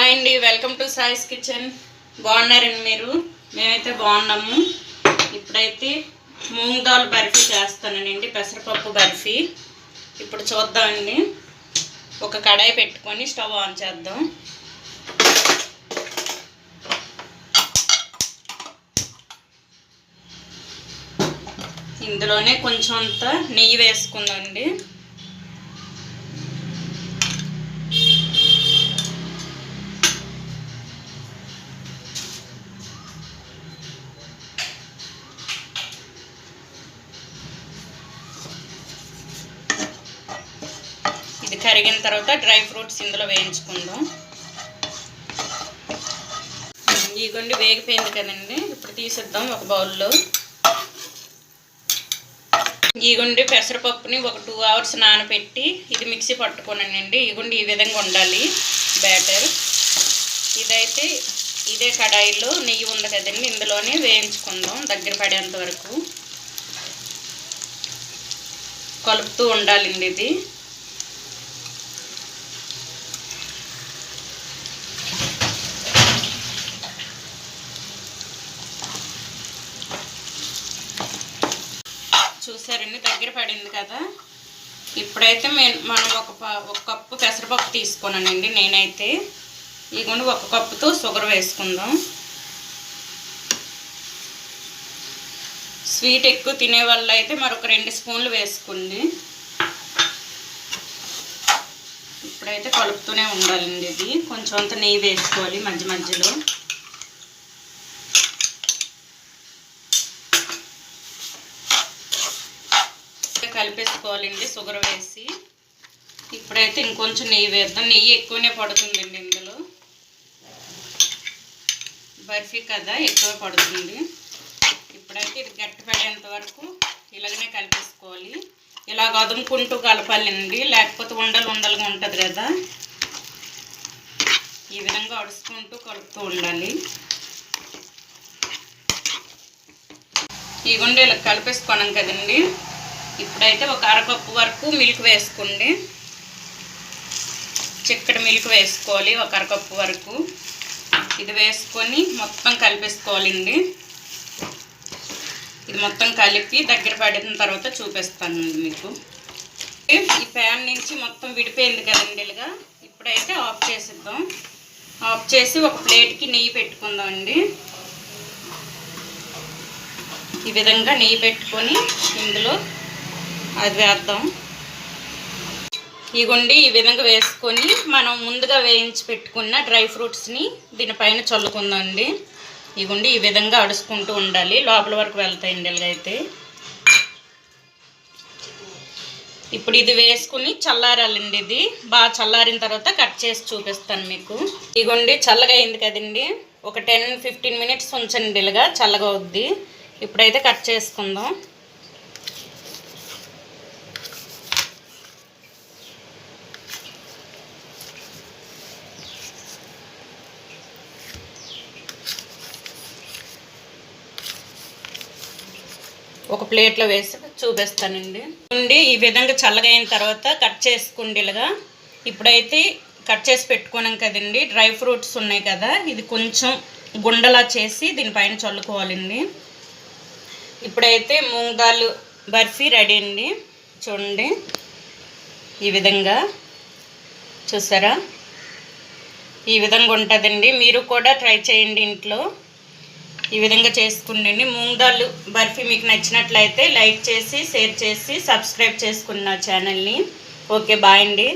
Hi అండి, welcome to సాయిస్ kitchen. బాగున్నారండి మీరు? మేమైతే బాగున్నాము. ఇప్పుడైతే మూంగ్ దాల్ బర్ఫీ చేస్తానండి, పెసరపప్పు బర్ఫీ. ఇప్పుడు చూద్దామండి. ఒక కడాయి పెట్టుకొని స్టవ్ ఆన్ చేద్దాం. ఇందులోనే కొంచెం అంత నెయ్యి వేసుకుందామండి. ఇది కరిగిన తర్వాత డ్రై ఫ్రూట్స్ ఇందులో వేయించుకుందాం. ఇదిగోండి వేగిపోయింది కదండి. ఇప్పుడు తీసిద్దాం ఒక బౌల్లో. ఇదిగోండి పెసరపప్పుని ఒక 2 hours నానబెట్టి ఇది మిక్సీ పట్టుకోనండి. ఇదిగోండి ఈ విధంగా ఉండాలి బ్యాటర్. ఇదైతే ఇదే కడాయిలో నెయ్యి ఉంది కదండి, ఇందులోనే వేయించుకుందాం దగ్గర పడేంత వరకు. కలుపుతూ ఉండాలండి ఇది. చూసారండి, దగ్గర పడింది కదా. ఇప్పుడైతే మనం ఒక కప్పు పెసరపప్పు తీసుకున్నానండి నేనైతే. ఇదిగోండి 1 కప్పుతో షుగర్ వేసుకుందాం. స్వీట్ ఎక్కువ తినే వాళ్ళు అయితే మరొక 2 స్పూన్లు వేసుకోండి. ఇప్పుడైతే కలుపుతూనే ఉండాలండి. ఇది కొంచెం అంత నెయ్యి వేసుకోవాలి మధ్య మధ్యలో. కలిపేసుకోవాలండి షుగర్ వేసి. ఇప్పుడైతే ఇంకొంచెం నెయ్యి వేద్దాం. నెయ్యి ఎక్కువనే పడుతుందండి ఇందులో, బర్ఫీ కదా ఎక్కువ పడుతుంది. ఇప్పుడైతే ఇది గట్టి పడేంత వరకు ఇలాగనే కలిపేసుకోవాలి. ఇలా అదుముకుంటూ కలపాలండి, లేకపోతే ఉండలుగా ఉంటుంది కదా. ఈ విధంగా అడుచుకుంటూ కలుపుతూ ఉండాలి. ఈ గుండె ఇలా కలిపేసుకున్నాం కదండి. ఇప్పుడైతే ఒక 1/2 కప్పు వరకు మిల్క్ వేసుకోండి. చిక్కటి మిల్క్ వేసుకోవాలి 1 1/2 కప్పు వరకు. ఇది వేసుకొని మొత్తం కలిపేసుకోవాలండి. ఇది మొత్తం కలిపి దగ్గర పడిన తర్వాత చూపిస్తానండి మీకు. ఈ ప్యాన్ నుంచి మొత్తం విడిపోయింది కదండి ఇలాగా. ఇప్పుడైతే ఆఫ్ చేసిద్దాం. ఆఫ్ చేసి ఒక ప్లేట్కి నెయ్యి పెట్టుకుందాం అండి. ఈ విధంగా నెయ్యి పెట్టుకొని ఇందులో అది వేద్దాం. ఇగుండి ఈ విధంగా వేసుకొని మనం ముందుగా వేయించి పెట్టుకున్న డ్రై ఫ్రూట్స్ని దీనిపైన చల్లుకుందాం అండి. ఇగుండి ఈ విధంగా అడుచుకుంటూ ఉండాలి, లోపల వరకు వెళ్తాయండి ఇలాగైతే. ఇప్పుడు ఇది వేసుకుని చల్లారాలండి. ఇది బాగా చల్లారిన తర్వాత కట్ చేసి చూపిస్తాను మీకు. ఇగుండి చల్లగా అయింది కదండి. ఒక 10-15 minutes ఉంచండి, ఇలాగా చల్లగా అవుద్ది. ఇప్పుడైతే కట్ చేసుకుందాం. ఒక ప్లేట్లో వేసి చూపిస్తానండి. ఈ విధంగా చల్లగా అయిన తర్వాత కట్ చేసుకోండి ఇలాగా. ఇప్పుడైతే కట్ చేసి పెట్టుకున్నాం కదండి, డ్రై ఫ్రూట్స్ ఉన్నాయి కదా, ఇది కొంచెం గుండలా చేసి దీనిపైన చల్లుకోవాలండి. ఇప్పుడైతే మూంగ్ దాల్ బర్ఫీ రెడీ అండి. చూడండి ఈ విధంగా, చూసారా? ఈ విధంగా ఉంటుందండి. మీరు కూడా ట్రై చేయండి ఇంట్లో. ఈ విధంగా చేసుకుండండి. మూంగ్ దాల్ బర్ఫీ మీకు నచ్చినట్లయితే లైక్ చేసి, షేర్ చేసి, సబ్స్క్రైబ్ చేసుకున్న ఛానల్ని. ఓకే, బాయ్ అండి.